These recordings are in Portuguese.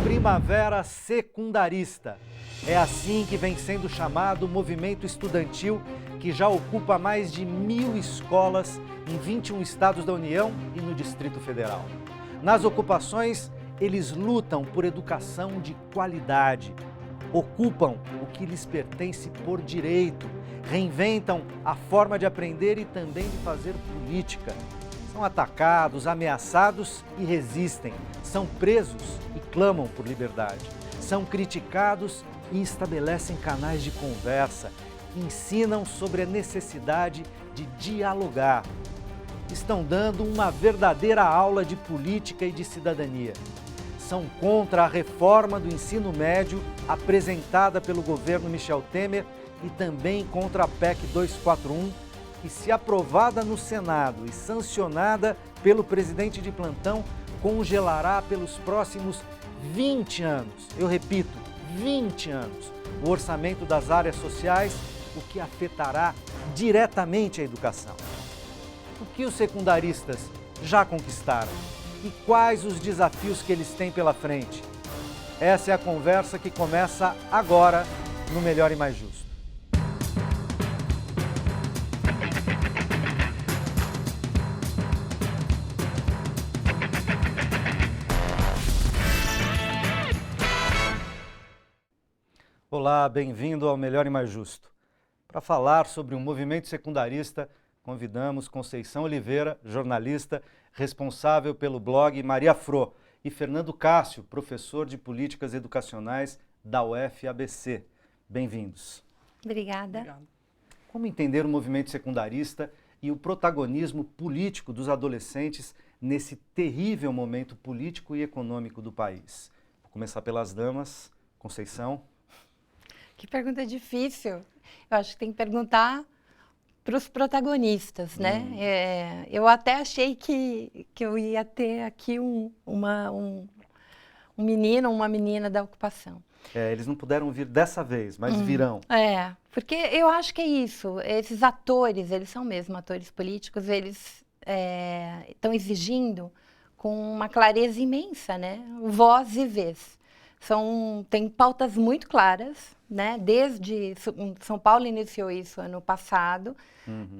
Primavera Secundarista. É assim que vem sendo chamado o movimento estudantil que já ocupa mais de 1.000 escolas em 21 estados da União e no Distrito Federal. Nas ocupações, eles lutam por educação de qualidade, ocupam o que lhes pertence por direito, reinventam a forma de aprender e também de fazer política. São atacados, ameaçados e resistem. São presos e clamam por liberdade. São criticados e estabelecem canais de conversa. Ensinam sobre a necessidade de dialogar. Estão dando uma verdadeira aula de política e de cidadania. São contra a reforma do ensino médio apresentada pelo governo Michel Temer e também contra a PEC 241, que, se aprovada no Senado e sancionada pelo presidente de plantão, congelará pelos próximos 20 anos, eu repito, 20 anos, o orçamento das áreas sociais, o que afetará diretamente a educação. O que os secundaristas já conquistaram e quais os desafios que eles têm pela frente? Essa é a conversa que começa agora no Melhor e Mais Justo. Olá, bem-vindo ao Melhor e Mais Justo. Para falar sobre o movimento secundarista, convidamos Conceição Oliveira, jornalista, responsável pelo blog Maria Fro, e Fernando Cássio, professor de Políticas Educacionais da UFABC. Bem-vindos. Obrigada. Obrigado. Como entender o movimento secundarista e o protagonismo político dos adolescentes nesse terrível momento político e econômico do país? Vou começar pelas damas. Conceição. Que pergunta difícil. Eu acho que tem que perguntar para os protagonistas, né? Eu até achei que eu ia ter aqui um menino, uma menina da ocupação. Eles não puderam vir dessa vez, mas virão. Porque eu acho que é isso. Esses atores, eles são mesmo atores políticos, eles estão exigindo com uma clareza imensa, né? Voz e vez. Tem pautas muito claras, né? Desde São Paulo iniciou isso ano passado.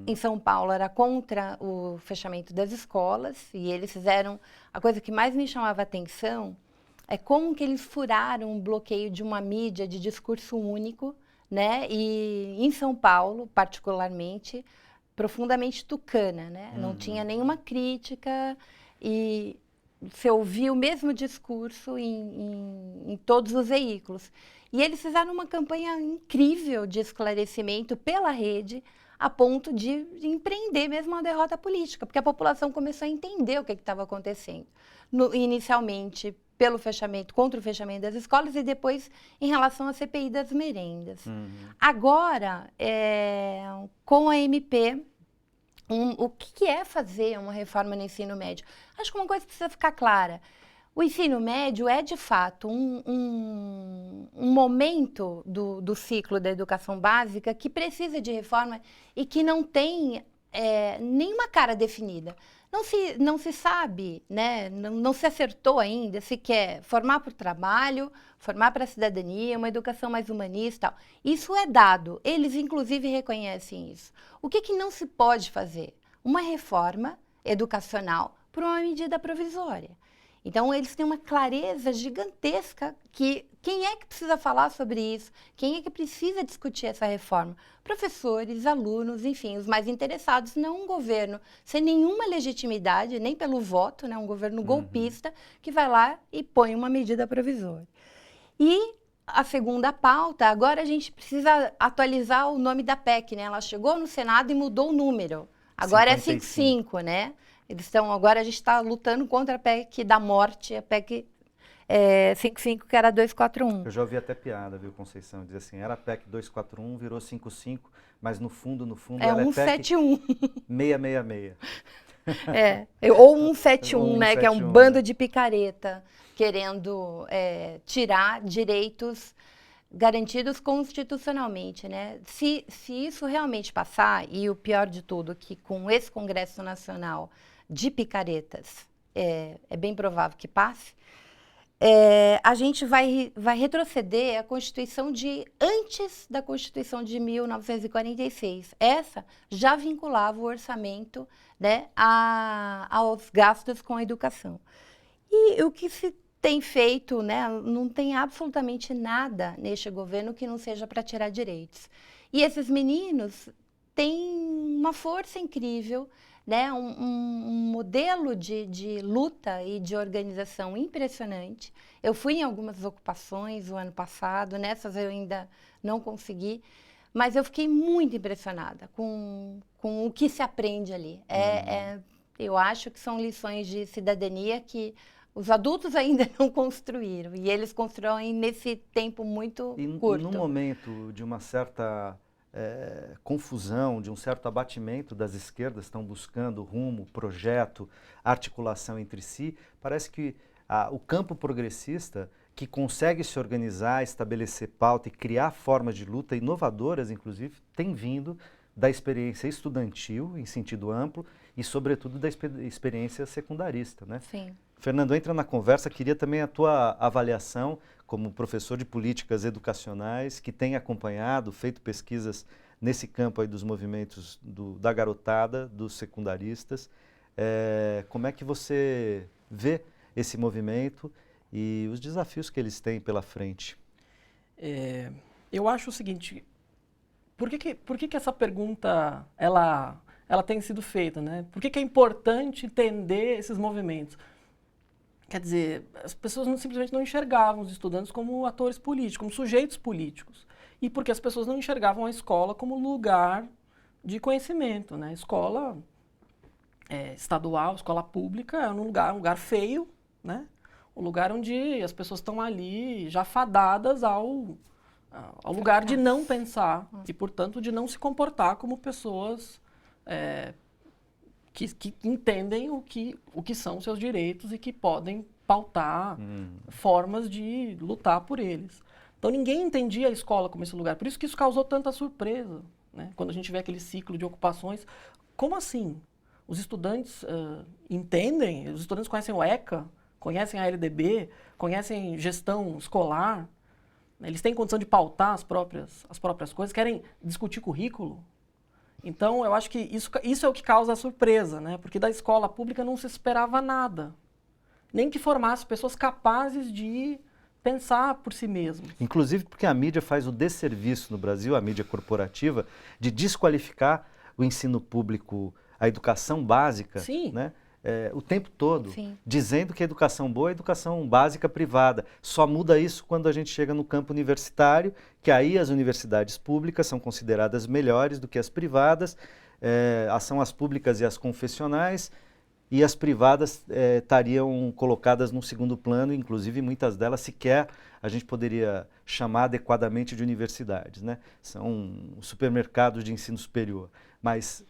Em São Paulo era contra o fechamento das escolas e eles fizeram... A coisa que mais me chamava a atenção é como que eles furaram o bloqueio de uma mídia de discurso único, né? E em São Paulo, particularmente, profundamente tucana, né? Não tinha nenhuma crítica e... Você ouvia o mesmo discurso em todos os veículos. E eles fizeram uma campanha incrível de esclarecimento pela rede, a ponto de empreender mesmo uma derrota política, porque a população começou a entender o que estava acontecendo. Inicialmente, contra o fechamento das escolas e depois em relação à CPI das merendas. Agora, com a MP... o que é fazer uma reforma no ensino médio? Acho que uma coisa precisa ficar clara. O ensino médio é, de fato, um momento do ciclo da educação básica que precisa de reforma e que não tem nenhuma cara definida. Não se sabe, né? Não se acertou ainda se quer formar para o trabalho, formar para a cidadania, uma educação mais humanista. Isso é dado, eles inclusive reconhecem isso. O que não se pode fazer? Uma reforma educacional por uma medida provisória. Então, eles têm uma clareza gigantesca que quem é que precisa falar sobre isso? Quem é que precisa discutir essa reforma? Professores, alunos, enfim, os mais interessados, não um governo sem nenhuma legitimidade, nem pelo voto, né? Um governo golpista que vai lá e põe uma medida provisória. E a segunda pauta, agora a gente precisa atualizar o nome da PEC, né? Ela chegou no Senado e mudou o número. Agora 55. É 55, né? Agora a gente está lutando contra a PEC da morte, a PEC 55, que era 241. Eu já ouvi até piada, viu, Conceição? Diz assim, era a PEC 241, virou 55, mas no fundo, ela é PEC 666. Ou 171, né, que é um bando de picareta, querendo tirar direitos garantidos constitucionalmente, né? Se isso realmente passar, e o pior de tudo, que com esse Congresso Nacional de picaretas, é bem provável que passe, a gente vai retroceder à Constituição antes da Constituição de 1946. Essa já vinculava o orçamento, né, aos gastos com a educação. E o que se tem feito, né, não tem absolutamente nada neste governo que não seja para tirar direitos. E esses meninos têm uma força incrível, né, um modelo de luta e de organização impressionante. Eu fui em algumas ocupações o ano passado, nessas eu ainda não consegui, mas eu fiquei muito impressionada com o que se aprende ali. Eu acho que são lições de cidadania que os adultos ainda não construíram, e eles constroem nesse tempo muito curto. E num momento de uma certa confusão, de um certo abatimento das esquerdas, estão buscando rumo, projeto, articulação entre si, parece que o campo progressista, que consegue se organizar, estabelecer pauta e criar formas de luta inovadoras, inclusive, tem vindo da experiência estudantil, em sentido amplo, e, sobretudo, da experiência secundarista, né? Sim. Fernando, entra na conversa, queria também a tua avaliação como professor de políticas educacionais, que tem acompanhado, feito pesquisas nesse campo aí dos movimentos da garotada, dos secundaristas. Como é que você vê esse movimento e os desafios que eles têm pela frente? Eu acho o seguinte, por que essa pergunta ela tem sido feita, né? Por que é importante entender esses movimentos? Quer dizer, as pessoas simplesmente não enxergavam os estudantes como atores políticos, como sujeitos políticos. E porque as pessoas não enxergavam a escola como lugar de conhecimento, né? Escola estadual, escola pública é um lugar feio, né? Um lugar onde as pessoas estão ali já fadadas ao lugar de não pensar e, portanto, de não se comportar como pessoas que entendem o que são seus direitos e que podem pautar formas de lutar por eles. Então, ninguém entendia a escola como esse lugar. Por isso que isso causou tanta surpresa, né? Quando a gente vê aquele ciclo de ocupações. Como assim? Os estudantes entendem? Os estudantes conhecem o ECA, conhecem a LDB, conhecem gestão escolar. Eles têm condição de pautar as próprias coisas, querem discutir currículo. Então, eu acho que isso é o que causa a surpresa, né? Porque da escola pública não se esperava nada. Nem que formasse pessoas capazes de pensar por si mesmos. Inclusive porque a mídia faz o desserviço no Brasil, a mídia corporativa, de desqualificar o ensino público, a educação básica, né? O tempo todo, dizendo que a educação boa é a educação básica privada. Só muda isso quando a gente chega no campo universitário, que aí as universidades públicas são consideradas melhores do que as privadas, são as públicas e as confessionais, e as privadas estariam colocadas num segundo plano, inclusive muitas delas sequer a gente poderia chamar adequadamente de universidades, né? São supermercados de ensino superior. Mas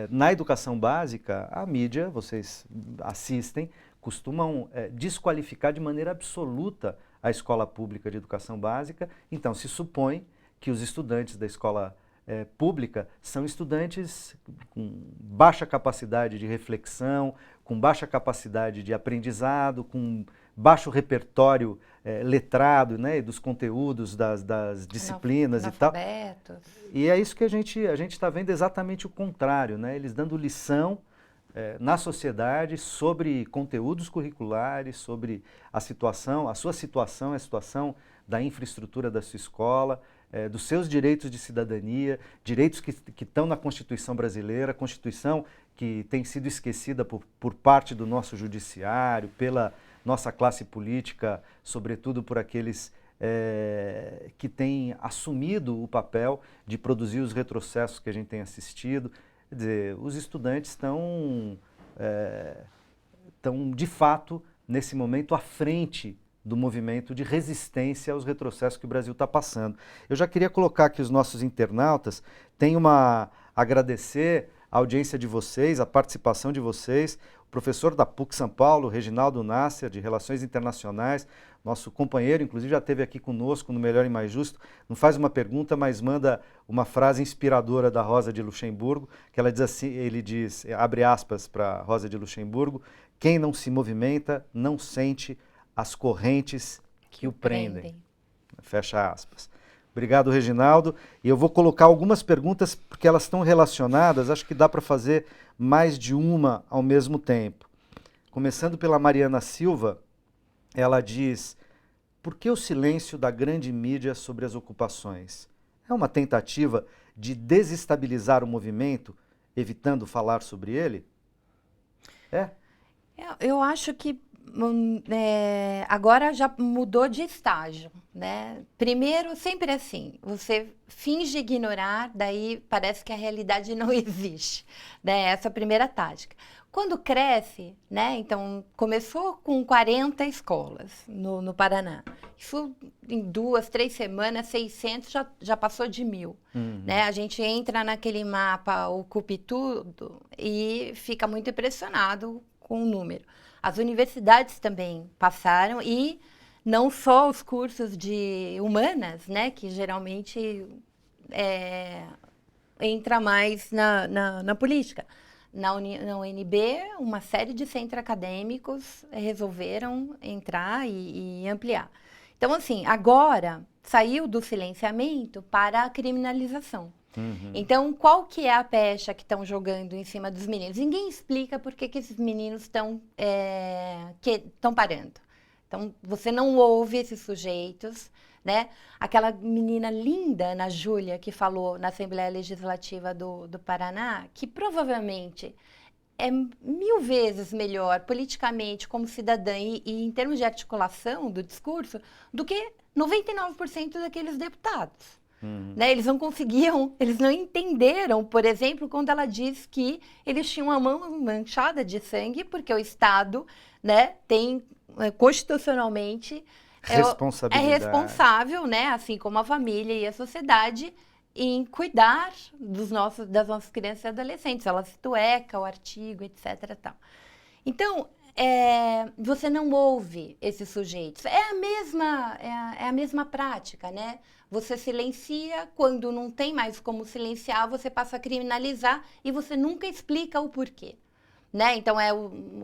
na educação básica, a mídia, vocês assistem, costumam desqualificar de maneira absoluta a escola pública de educação básica. Então, se supõe que os estudantes da escola pública são estudantes com baixa capacidade de reflexão, com baixa capacidade de aprendizado, com baixo repertório letrado, né, dos conteúdos, das disciplinas e tal. E é isso que a gente está vendo exatamente o contrário, né? Eles dando lição na sociedade sobre conteúdos curriculares, sobre a situação, a situação da infraestrutura da sua escola, dos seus direitos de cidadania, direitos que estão na Constituição brasileira, Constituição que tem sido esquecida por parte do nosso judiciário, pela nossa classe política, sobretudo por aqueles que têm assumido o papel de produzir os retrocessos que a gente tem assistido. Quer dizer, os estudantes estão, de fato, nesse momento, à frente do movimento de resistência aos retrocessos que o Brasil está passando. Eu já queria colocar aqui os nossos internautas, agradecer a audiência de vocês, a participação de vocês, o professor da PUC São Paulo, Reginaldo Nasser, de Relações Internacionais, nosso companheiro, inclusive já esteve aqui conosco no Melhor e Mais Justo, não faz uma pergunta, mas manda uma frase inspiradora da Rosa de Luxemburgo, que ela diz assim, ele diz, abre aspas para Rosa de Luxemburgo, quem não se movimenta não sente as correntes que o prendem. Fecha aspas. Obrigado, Reginaldo. E eu vou colocar algumas perguntas, porque elas estão relacionadas, acho que dá para fazer mais de uma ao mesmo tempo. Começando pela Mariana Silva, ela diz: por que o silêncio da grande mídia sobre as ocupações? É uma tentativa de desestabilizar o movimento, evitando falar sobre ele? Eu acho que agora já mudou de estágio, né? Primeiro, sempre assim, você finge ignorar, daí parece que a realidade não existe, né? Essa é a primeira tática. Quando cresce, né? Então, começou com 40 escolas no Paraná. Isso, em 2, 3 semanas, 600 já passou de 1.000. Né? A gente entra naquele mapa Ocupe Tudo e fica muito impressionado com o número. As universidades também passaram, e não só os cursos de humanas, né, que geralmente entra mais na política. Na UNB, uma série de centros acadêmicos resolveram entrar e ampliar. Então, assim, agora saiu do silenciamento para a criminalização. Então, qual que é a pecha que estão jogando em cima dos meninos? Ninguém explica por que esses meninos estão parando. Então, você não ouve esses sujeitos, né? Aquela menina linda, Ana Júlia, que falou na Assembleia Legislativa do Paraná, que provavelmente é 1000 vezes melhor politicamente como cidadã e em termos de articulação do discurso do que 99% daqueles deputados. Né? Eles não conseguiam, eles não entenderam, por exemplo, quando ela diz que eles tinham a mão manchada de sangue porque o Estado, né, tem constitucionalmente é responsável, né, assim como a família e a sociedade, em cuidar das nossas crianças e adolescentes. Ela cita o ECA, o artigo, etc. Tal. Então, você não ouve esses sujeitos. É a mesma prática, né? Você silencia, quando não tem mais como silenciar, você passa a criminalizar e você nunca explica o porquê. Né? Então,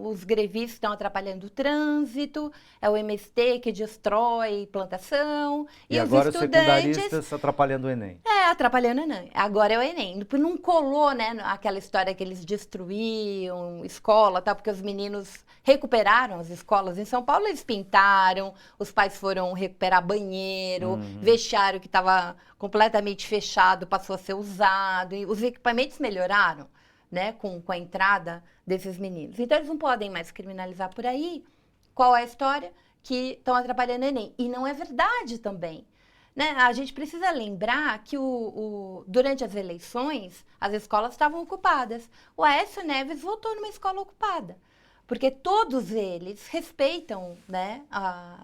os grevistas estão atrapalhando o trânsito, é o MST que destrói plantação. E agora os secundaristas atrapalhando o Enem. Atrapalhando o Enem. Agora é o Enem. Não colou, né, aquela história que eles destruíam escola, tá? Porque os meninos recuperaram as escolas. Em São Paulo eles pintaram, os pais foram recuperar banheiro, vestiário que estava completamente fechado passou a ser usado, e os equipamentos melhoraram, né, com a entrada desses meninos. Então, eles não podem mais criminalizar por aí. Qual é a história? Que estão atrapalhando o Enem. E não é verdade também. Né? A gente precisa lembrar que durante as eleições, as escolas estavam ocupadas. O Aécio Neves votou numa escola ocupada. Porque todos eles respeitam, né,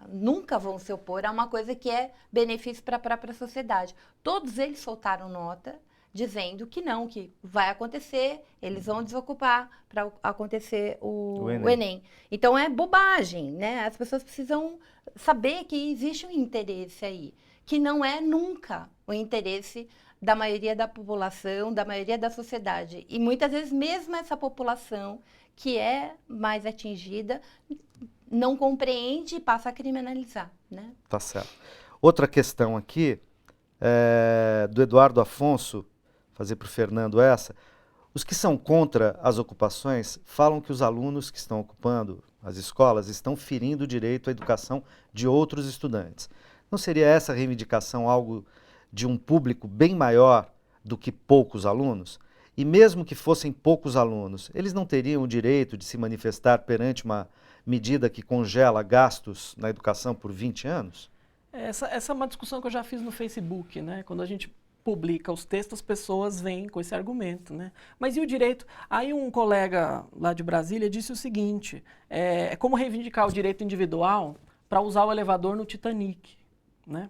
nunca vão se opor a uma coisa que é benefício para a própria sociedade. Todos eles soltaram nota dizendo que não, que vai acontecer, eles vão desocupar para acontecer o Enem. Então, é bobagem, né? As pessoas precisam saber que existe um interesse aí, que não é nunca o interesse da maioria da população, da maioria da sociedade. E muitas vezes, mesmo essa população que é mais atingida, não compreende e passa a criminalizar, né? Tá certo. Outra questão aqui, do Eduardo Afonso, fazer para o Fernando essa. Os que são contra as ocupações falam que os alunos que estão ocupando as escolas estão ferindo o direito à educação de outros estudantes. Não seria essa reivindicação algo de um público bem maior do que poucos alunos? E mesmo que fossem poucos alunos, eles não teriam o direito de se manifestar perante uma medida que congela gastos na educação por 20 anos? Essa é uma discussão que eu já fiz no Facebook, né? Quando a gente publica os textos, as pessoas vêm com esse argumento, né? Mas e o direito? Aí um colega lá de Brasília disse o seguinte, é como reivindicar o direito individual para usar o elevador no Titanic, né?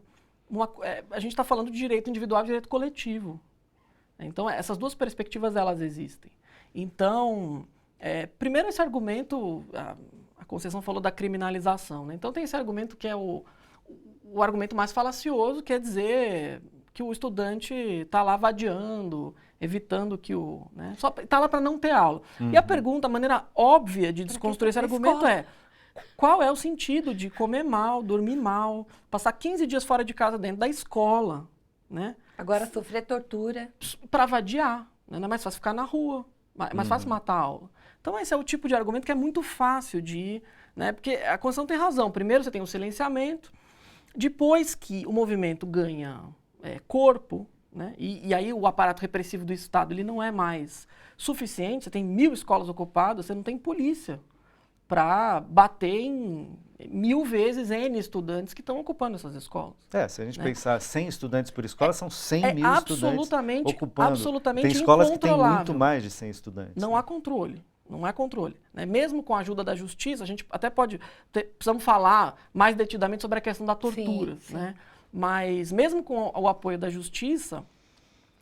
A gente está falando de direito individual e direito coletivo. Então, essas duas perspectivas, elas existem. Então, primeiro esse argumento, a Conceição falou da criminalização, né? Então, tem esse argumento que é o argumento mais falacioso, quer dizer que o estudante está lá vadiando, evitando que né, só está lá para não ter aula. E a pergunta, a maneira óbvia de desconstruir esse argumento qual é o sentido de comer mal, dormir mal, passar 15 dias fora de casa dentro da escola, né? Agora sofrer tortura. Para vadiar, né? Não é mais fácil ficar na rua, é mais fácil matar a aula. Então esse é o tipo de argumento que é muito fácil de ir, né? Porque a Constituição tem razão. Primeiro você tem o silenciamento, depois que o movimento ganha corpo, né? E aí o aparato repressivo do Estado ele não é mais suficiente, você tem 1000 escolas ocupadas, você não tem polícia para bater em 1000 vezes N estudantes que estão ocupando essas escolas. Se a gente pensar 100 estudantes por escola, são 100 mil estudantes ocupando. Absolutamente tem escolas que têm incontrolável. muito mais de 100 estudantes. Não há controle. Não há controle. Né? Mesmo com a ajuda da justiça, a gente até precisamos falar mais detidamente sobre a questão da tortura. Sim. Né? Mas mesmo com o apoio da justiça,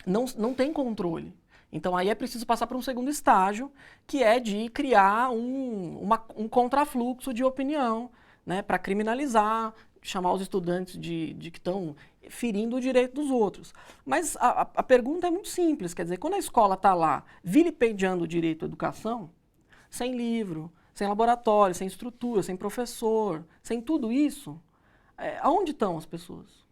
não tem controle. Então aí é preciso passar para um segundo estágio, que é de criar um contrafluxo de opinião, né? Para criminalizar, chamar os estudantes de que estão ferindo o direito dos outros. Mas a pergunta é muito simples, quer dizer, quando a escola está lá vilipendiando o direito à educação, sem livro, sem laboratório, sem estrutura, sem professor, sem tudo isso, aonde estão as pessoas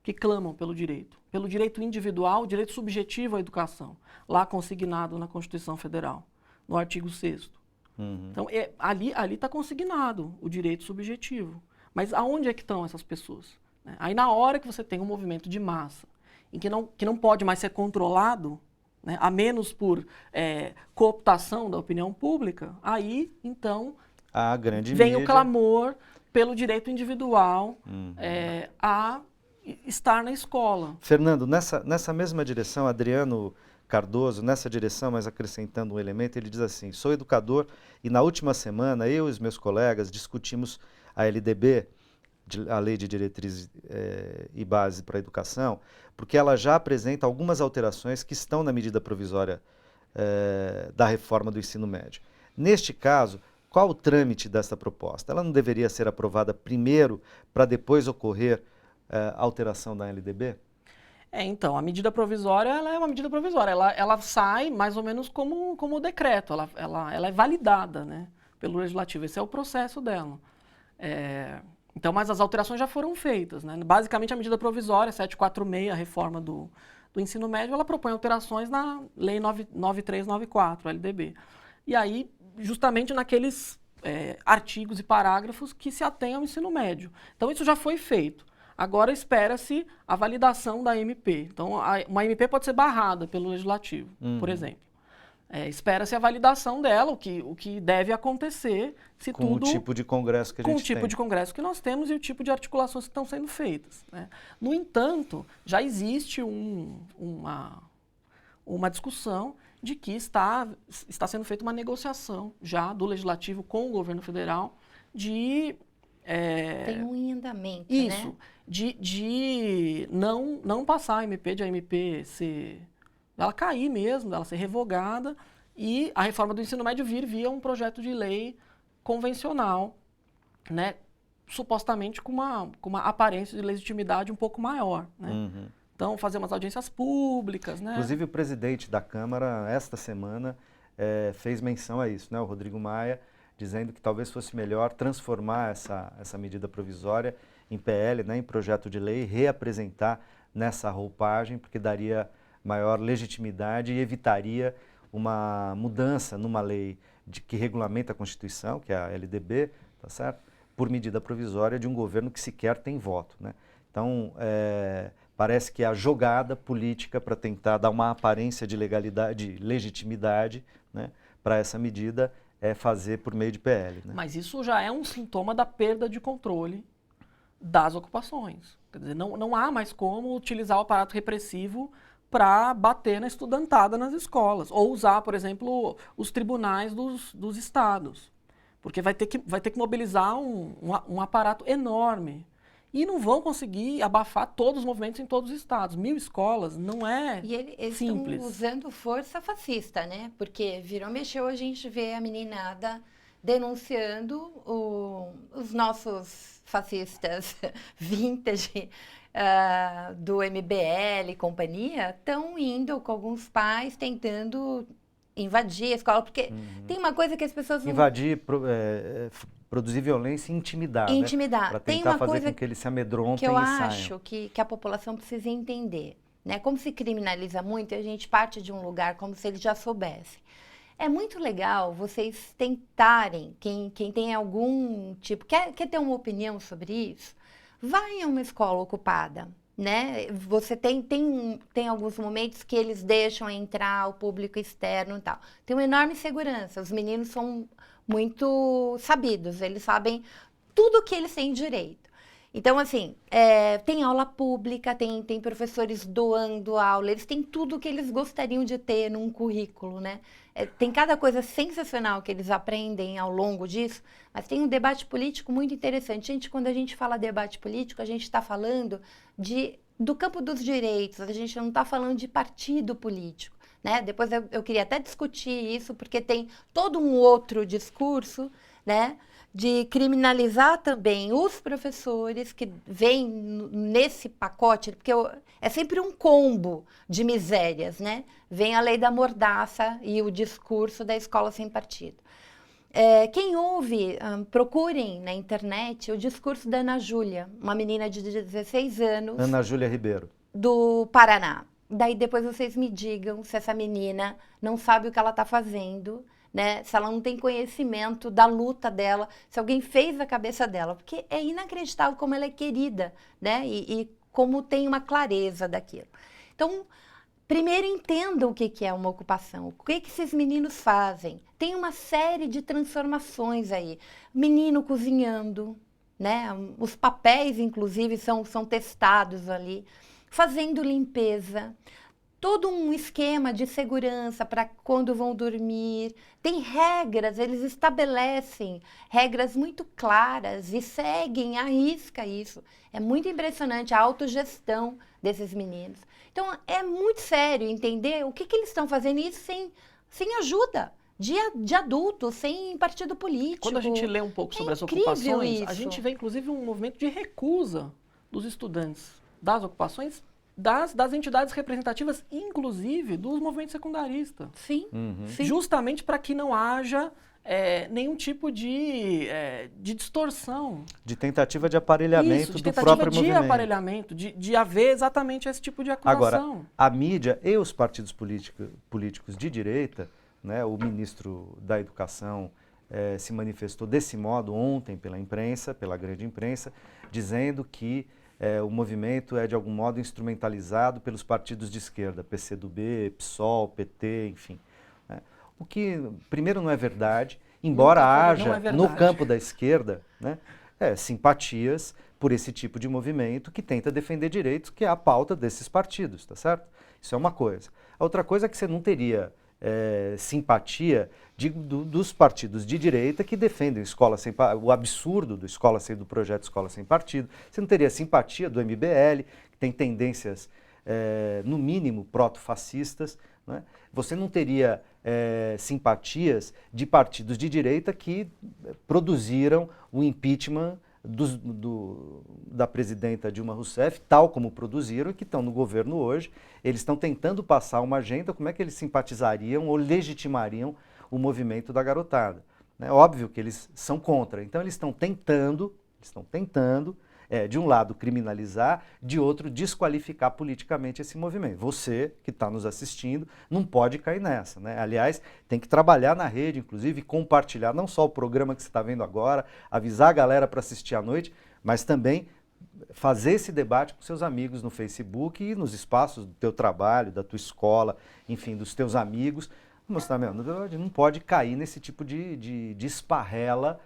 que clamam pelo direito individual, direito subjetivo à educação, lá consignado na Constituição Federal, no artigo 6º. Então, ali está consignado o direito subjetivo. Mas aonde é que estão essas pessoas? Aí, na hora que você tem um movimento de massa, em que não pode mais ser controlado, né, a menos por cooptação da opinião pública, aí, então, a grande vem mídia. O clamor pelo direito individual a estar na escola. Fernando, nessa mesma direção, Adriano Cardoso, nessa direção, mas acrescentando um elemento, ele diz assim: sou educador e na última semana eu e os meus colegas discutimos a LDB, a Lei de Diretrizes e Base para a Educação, porque ela já apresenta algumas alterações que estão na medida provisória da reforma do ensino médio. Neste caso, qual o trâmite dessa proposta? Ela não deveria ser aprovada primeiro para depois ocorrer a alteração da LDB? Então, a medida provisória ela é uma medida provisória. Ela sai mais ou menos como o decreto. Ela é validada, né, pelo Legislativo. Esse é o processo dela. Então, mas as alterações já foram feitas. Né? Basicamente, a medida provisória 746, a reforma do ensino médio, ela propõe alterações na Lei 9394, LDB. E aí, justamente naqueles artigos e parágrafos que se atêm ao ensino médio. Então, isso já foi feito. Agora espera-se a validação da MP. Então, uma MP pode ser barrada pelo Legislativo, por exemplo. Espera-se a validação dela, o que deve acontecer se com tudo... o tipo de congresso que a gente tem. Com o tipo de congresso que nós temos e o tipo de articulações que estão sendo feitas. Né? No entanto, já existe uma discussão de que está sendo feita uma negociação já do Legislativo com o governo federal de... Tem um em andamento, isso, né? de não passar a MP, de a MP ela cair mesmo, dela ser revogada e a reforma do ensino médio vir via um projeto de lei convencional, né, supostamente com uma aparência de legitimidade um pouco maior. Né? Então, fazer umas audiências públicas. Né? Inclusive, o presidente da Câmara, esta semana, fez menção a isso, né, o Rodrigo Maia, dizendo que talvez fosse melhor transformar essa medida provisória em PL, né, em projeto de lei, reapresentar nessa roupagem, porque daria maior legitimidade e evitaria uma mudança numa lei que regulamenta a Constituição, que é a LDB, tá certo? Por medida provisória de um governo que sequer tem voto. Né? Então, parece que a jogada política para tentar dar uma aparência de legalidade, de legitimidade, né, para essa medida é fazer por meio de PL. Né? Mas isso já é um sintoma da perda de controle das ocupações. Quer dizer, não há mais como utilizar o aparato repressivo para bater na estudantada nas escolas. Ou usar, por exemplo, os tribunais dos estados. Porque vai ter que mobilizar um aparato enorme. E não vão conseguir abafar todos os movimentos em todos os estados. 1000 escolas não é simples. E eles estão usando força fascista, né? Porque mexeu, a gente vê a meninada denunciando os nossos fascistas vintage do MBL e companhia, estão indo com alguns pais tentando invadir a escola, porque tem uma coisa que as pessoas não... Invadir, produzir violência e intimidar, né? Intimidar. Para Tem tentar uma fazer coisa com que eles se amedrontem que eu e saiam. acho que a população precisa entender, né? Como se criminaliza muito, a gente parte de um lugar como se eles já soubessem. É muito legal vocês tentarem, quem tem algum tipo, quer ter uma opinião sobre isso, vai em uma escola ocupada, né? Você tem alguns momentos que eles deixam entrar o público externo e tal. Tem uma enorme segurança, os meninos são muito sabidos, eles sabem tudo que eles têm direito. Então, assim, tem aula pública, tem professores doando aula, eles têm tudo que eles gostariam de ter num currículo, né? Tem cada coisa sensacional que eles aprendem ao longo disso, mas tem um debate político muito interessante. Gente, quando a gente fala debate político, a gente está falando do campo dos direitos, a gente não está falando de partido político, né? Depois eu queria até discutir isso, porque tem todo um outro discurso, né? De criminalizar também os professores que vêm nesse pacote, porque é sempre um combo de misérias, né? Vem a lei da mordaça e o discurso da escola sem partido. Quem ouve, procurem na internet o discurso da Ana Júlia, uma menina de 16 anos. Ana Júlia Ribeiro. Do Paraná. Daí depois vocês me digam se essa menina não sabe o que ela está fazendo, né? Se ela não tem conhecimento da luta dela, se alguém fez a cabeça dela, porque é inacreditável como ela é querida, né? E como tem uma clareza daquilo. Então, primeiro entendam o que é uma ocupação, o que esses meninos fazem. Tem uma série de transformações aí. Menino cozinhando, né? Os papéis, inclusive, são testados ali, fazendo limpeza. Todo um esquema de segurança para quando vão dormir. Tem regras, eles estabelecem regras muito claras e seguem à risca isso. É muito impressionante a autogestão desses meninos. Então, é muito sério entender o que eles estão fazendo isso sem ajuda de adultos, sem partido político. Quando a gente lê um pouco sobre as ocupações, a gente vê inclusive um movimento de recusa dos estudantes das ocupações, das entidades representativas, inclusive dos movimentos secundaristas. Sim, sim. Justamente para que não haja nenhum tipo de distorção. De tentativa de aparelhamento do próprio movimento. De aparelhamento, de haver exatamente esse tipo de acusação. Agora, a mídia e os partidos políticos de direita, né, o ministro da Educação se manifestou desse modo ontem pela imprensa, pela grande imprensa, dizendo que o movimento é, de algum modo, instrumentalizado pelos partidos de esquerda, PCdoB, PSOL, PT, enfim. O que, primeiro, não é verdade, embora haja, no campo da esquerda, né, simpatias por esse tipo de movimento que tenta defender direitos, que é a pauta desses partidos, tá certo? Isso é uma coisa. A outra coisa é que você não teria simpatia dos partidos de direita que defendem o absurdo do projeto Escola Sem Partido. Você não teria simpatia do MBL, que tem tendências, no mínimo, proto-fascistas. Né? Você não teria simpatias de partidos de direita que produziram o impeachment da presidenta Dilma Rousseff, tal como produziram e que estão no governo hoje. Eles estão tentando passar uma agenda, como é que eles simpatizariam ou legitimariam o movimento da garotada. É óbvio que eles são contra, então eles estão tentando, de um lado criminalizar, de outro desqualificar politicamente esse movimento. Você que está nos assistindo não pode cair nessa, né? Aliás, tem que trabalhar na rede, inclusive compartilhar não só o programa que você está vendo agora, avisar a galera para assistir à noite, mas também fazer esse debate com seus amigos no Facebook e nos espaços do teu trabalho, da tua escola, enfim, dos teus amigos. Mostrar, não pode cair nesse tipo de esparrela,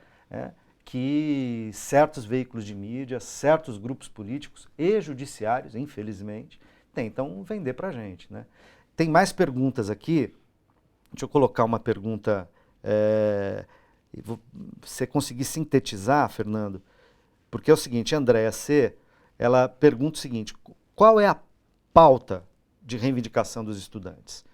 que certos veículos de mídia, certos grupos políticos e judiciários, infelizmente, tentam vender para a gente. Né? Tem mais perguntas aqui. Deixa eu colocar uma pergunta. Você conseguir sintetizar, Fernando? Porque é o seguinte, a Andréa C., ela pergunta o seguinte: qual é a pauta de reivindicação dos estudantes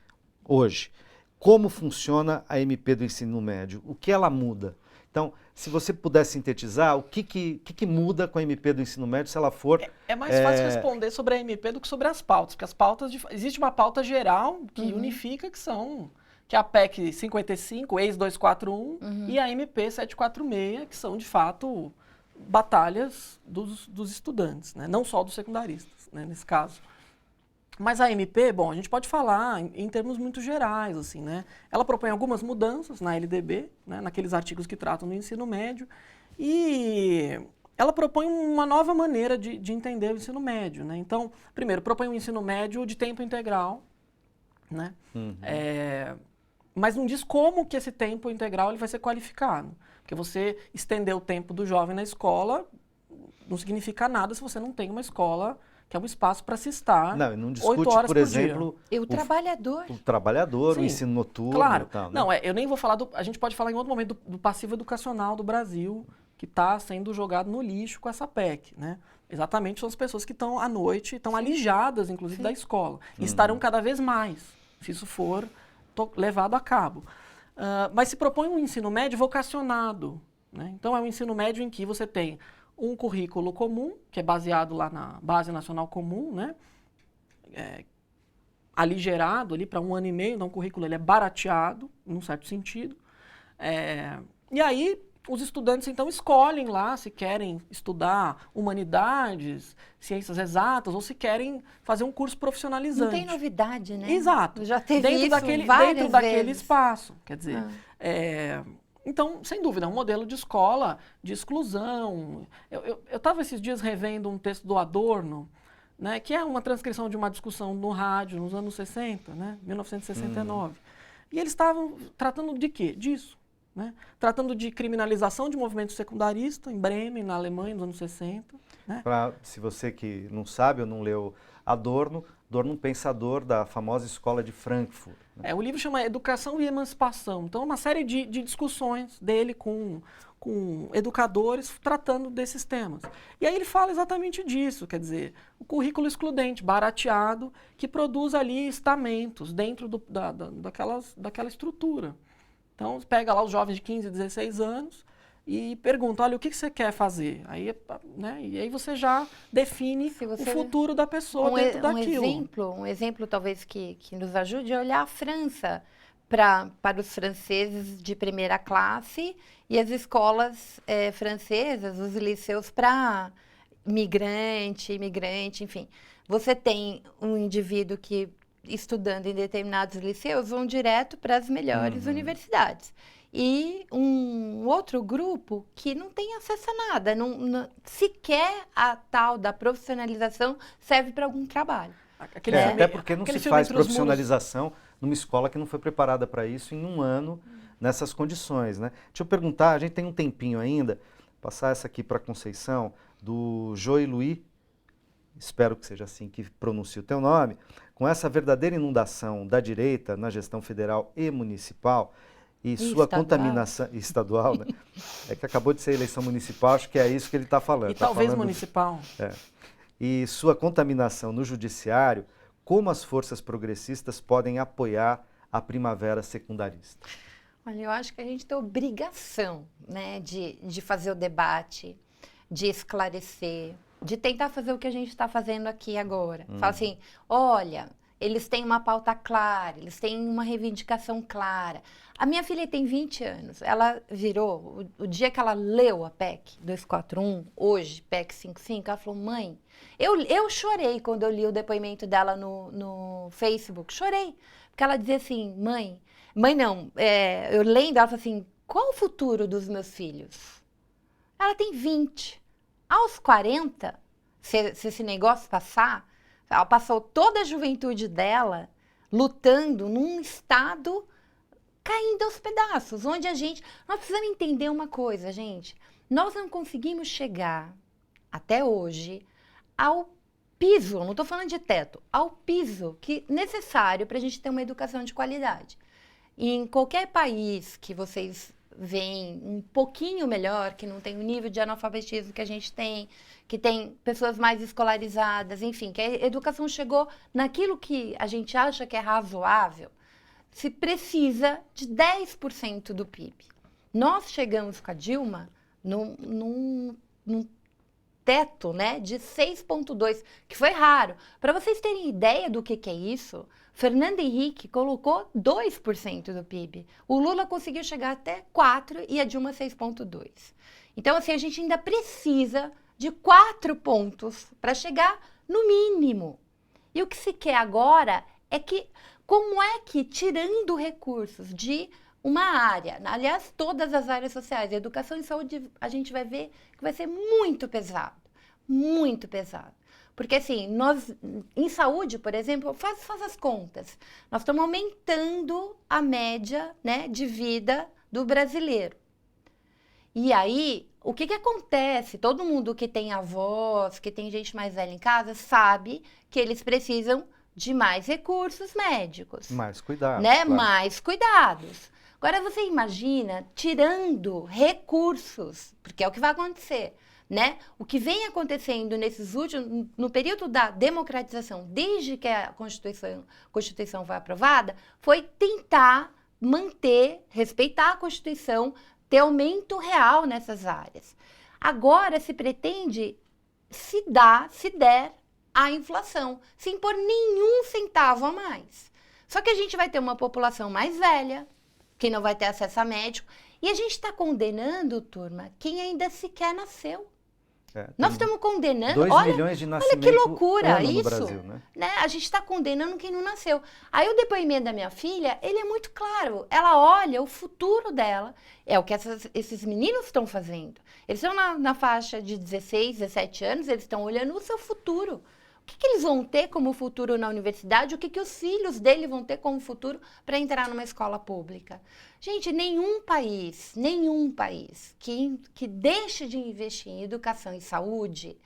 hoje? Como funciona a MP do ensino médio? O que ela muda? Então, se você puder sintetizar, o que muda com a MP do ensino médio se ela for... É mais fácil responder sobre a MP do que sobre as pautas, porque as pautas... Existe uma pauta geral que unifica, que é a PEC 55, ex-241, e a MP 746, que são, de fato, batalhas dos estudantes, né? Não só dos secundaristas, né, nesse caso. Mas a MP, bom, a gente pode falar em termos muito gerais, assim, né? Ela propõe algumas mudanças na LDB, né, naqueles artigos que tratam do ensino médio, e ela propõe uma nova maneira de entender o ensino médio, né? Então, primeiro, propõe um ensino médio de tempo integral, né? Mas não diz como que esse tempo integral ele vai ser qualificado. Porque você estender o tempo do jovem na escola não significa nada se você não tem uma escola que é um espaço para se estar. Não discute, 8 horas por exemplo, E o trabalhador. O trabalhador, Sim, o ensino noturno claro. e tal, né? Não, eu nem vou falar a gente pode falar em outro momento do passivo educacional do Brasil, que está sendo jogado no lixo com essa PEC, né? Exatamente, são as pessoas que estão à noite, estão alijadas, inclusive, da escola. E estarão cada vez mais, se isso for levado a cabo. Mas se propõe um ensino médio vocacionado, né? Então, é um ensino médio em que você tem um currículo comum, que é baseado lá na Base Nacional Comum, né? Aligerado ali para 1 ano e meio, então o currículo ele é barateado, num certo sentido. E aí, os estudantes, então, escolhem lá se querem estudar humanidades, ciências exatas, ou se querem fazer um curso profissionalizante. Não tem novidade, né? Exato. Já teve dentro isso daquele, várias dentro daquele vezes. espaço. Quer dizer, então, sem dúvida, é um modelo de escola de exclusão. Eu estava esses dias revendo um texto do Adorno, né, que é uma transcrição de uma discussão no rádio nos anos 60, né, 1969. E eles estavam tratando de quê? Disso. Né? Tratando de criminalização de movimento secundarista em Bremen, na Alemanha, nos anos 60. Né? Se você que não sabe ou não leu Adorno, Adorno é um pensador da famosa escola de Frankfurt. Né? O livro chama Educação e Emancipação. Então, é uma série de discussões dele com educadores tratando desses temas. E aí ele fala exatamente disso, quer dizer, o currículo excludente, barateado, que produz ali estamentos dentro daquela estrutura. Então, você pega lá os jovens de 15, 16 anos e pergunta, olha, o que você quer fazer? Aí, né, e aí você já define o futuro da pessoa dentro daquilo. Um exemplo talvez que nos ajude é olhar a França para os franceses de primeira classe e as escolas francesas, os liceus para imigrante, enfim. Você tem um indivíduo que estudando em determinados liceus, vão direto para as melhores universidades. E um outro grupo que não tem acesso a nada, sequer a tal da profissionalização serve para algum trabalho. Até porque não se faz profissionalização numa escola que não foi preparada para isso em 1 ano, nessas condições, né? Deixa eu perguntar, a gente tem um tempinho ainda, passar essa aqui para a Conceição, do Joey Louis, espero que seja assim que pronuncie o teu nome. Com essa verdadeira inundação da direita na gestão federal e municipal e sua contaminação estadual, né? É que acabou de ser eleição municipal, acho que é isso que ele está falando. E talvez municipal. E sua contaminação no judiciário, como as forças progressistas podem apoiar a primavera secundarista? Olha, eu acho que a gente tem obrigação, né, de fazer o debate, de esclarecer, de tentar fazer o que a gente está fazendo aqui agora. Fala assim, olha, eles têm uma pauta clara, eles têm uma reivindicação clara. A minha filha tem 20 anos, ela virou, o dia que ela leu a PEC 241, hoje, PEC 55, ela falou, mãe, eu chorei quando eu li o depoimento dela no Facebook, chorei, porque ela dizia assim, mãe não, eu lendo, ela falou assim, qual o futuro dos meus filhos? Ela tem 20. Aos 40, se esse negócio passar, ela passou toda a juventude dela lutando num estado caindo aos pedaços, onde nós precisamos entender uma coisa, gente, nós não conseguimos chegar, até hoje, ao piso, não estou falando de teto, ao piso necessário para a gente ter uma educação de qualidade. E em qualquer país que vocês veem um pouquinho melhor, que não tem o nível de analfabetismo que a gente tem, que tem pessoas mais escolarizadas, enfim, que a educação chegou naquilo que a gente acha que é razoável, se precisa de 10% do PIB. Nós chegamos com a Dilma num teto, né, de 6,2, que foi raro. Para vocês terem ideia do que é isso, Fernando Henrique colocou 2% do PIB. O Lula conseguiu chegar até 4% e a Dilma 6,2%. Então, assim, a gente ainda precisa de 4 pontos para chegar no mínimo. E o que se quer agora é que, como é que, tirando recursos de uma área, aliás, todas as áreas sociais, educação e saúde, a gente vai ver que vai ser muito pesado. Muito pesado. Porque, assim, nós, em saúde, por exemplo, faz as contas. Nós estamos aumentando a média, né, de vida do brasileiro. E aí, o que acontece? Todo mundo que tem avós, que tem gente mais velha em casa, sabe que eles precisam de mais recursos médicos. Mais cuidado. Né? Claro. Mais cuidados. Agora, você imagina tirando recursos, porque é o que vai acontecer, né? O que vem acontecendo nesses últimos, no período da democratização, desde que a Constituição foi aprovada, foi tentar manter, respeitar a Constituição, ter aumento real nessas áreas. Agora se pretende se der a inflação, sem pôr nenhum centavo a mais. Só que a gente vai ter uma população mais velha, que não vai ter acesso a médico, e a gente está condenando, turma, quem ainda sequer nasceu. Nós estamos condenando, 2 milhões de nascimentos olha que loucura ano no isso, Brasil, né? A gente está condenando quem não nasceu. Aí o depoimento da minha filha, ele é muito claro, ela olha o futuro dela, é o que esses meninos estão fazendo. Eles estão na faixa de 16, 17 anos, eles estão olhando o seu futuro. O que eles vão ter como futuro na universidade? O que os filhos dele vão ter como futuro para entrar numa escola pública? Gente, nenhum país que deixe de investir em educação e saúde,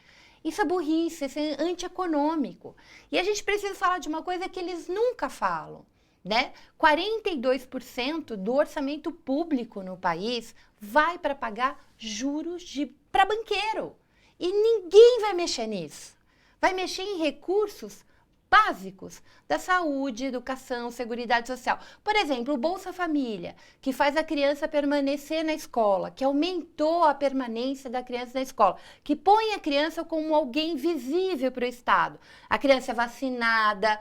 isso é burrice, isso é antieconômico. E a gente precisa falar de uma coisa que eles nunca falam, né? 42% do orçamento público no país vai para pagar juros para banqueiro. E ninguém vai mexer nisso. Vai mexer em recursos básicos da saúde, educação, seguridade social. Por exemplo, o Bolsa Família, que faz a criança permanecer na escola, que aumentou a permanência da criança na escola, que põe a criança como alguém visível para o Estado. A criança é vacinada,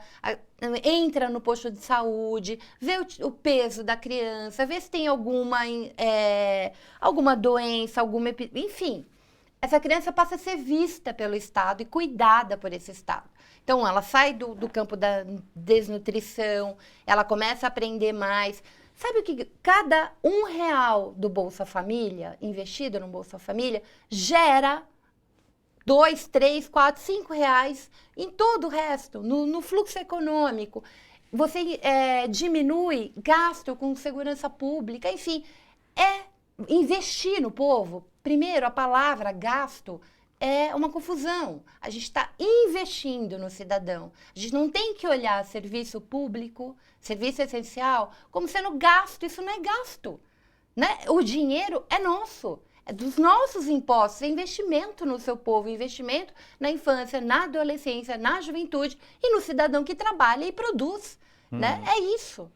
entra no posto de saúde, vê o peso da criança, vê se tem alguma doença, enfim. Essa criança passa a ser vista pelo Estado e cuidada por esse Estado. Então, ela sai do campo da desnutrição, ela começa a aprender mais. Sabe o que cada R$1 do Bolsa Família, investido no Bolsa Família, gera 2, 3, 4, 5 reais em todo o resto, no fluxo econômico. Você diminui gasto com segurança pública, enfim, investir no povo. Primeiro, a palavra gasto é uma confusão. A gente está investindo no cidadão. A gente não tem que olhar serviço público, serviço essencial, como sendo gasto. Isso não é gasto, né? O dinheiro é nosso, é dos nossos impostos, é investimento no seu povo, investimento na infância, na adolescência, na juventude e no cidadão que trabalha e produz, né? É isso.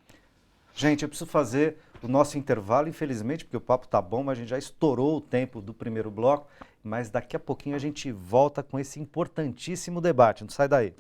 Gente, eu preciso fazer o nosso intervalo, infelizmente, porque o papo tá bom, mas a gente já estourou o tempo do primeiro bloco, mas daqui a pouquinho a gente volta com esse importantíssimo debate. Não sai daí.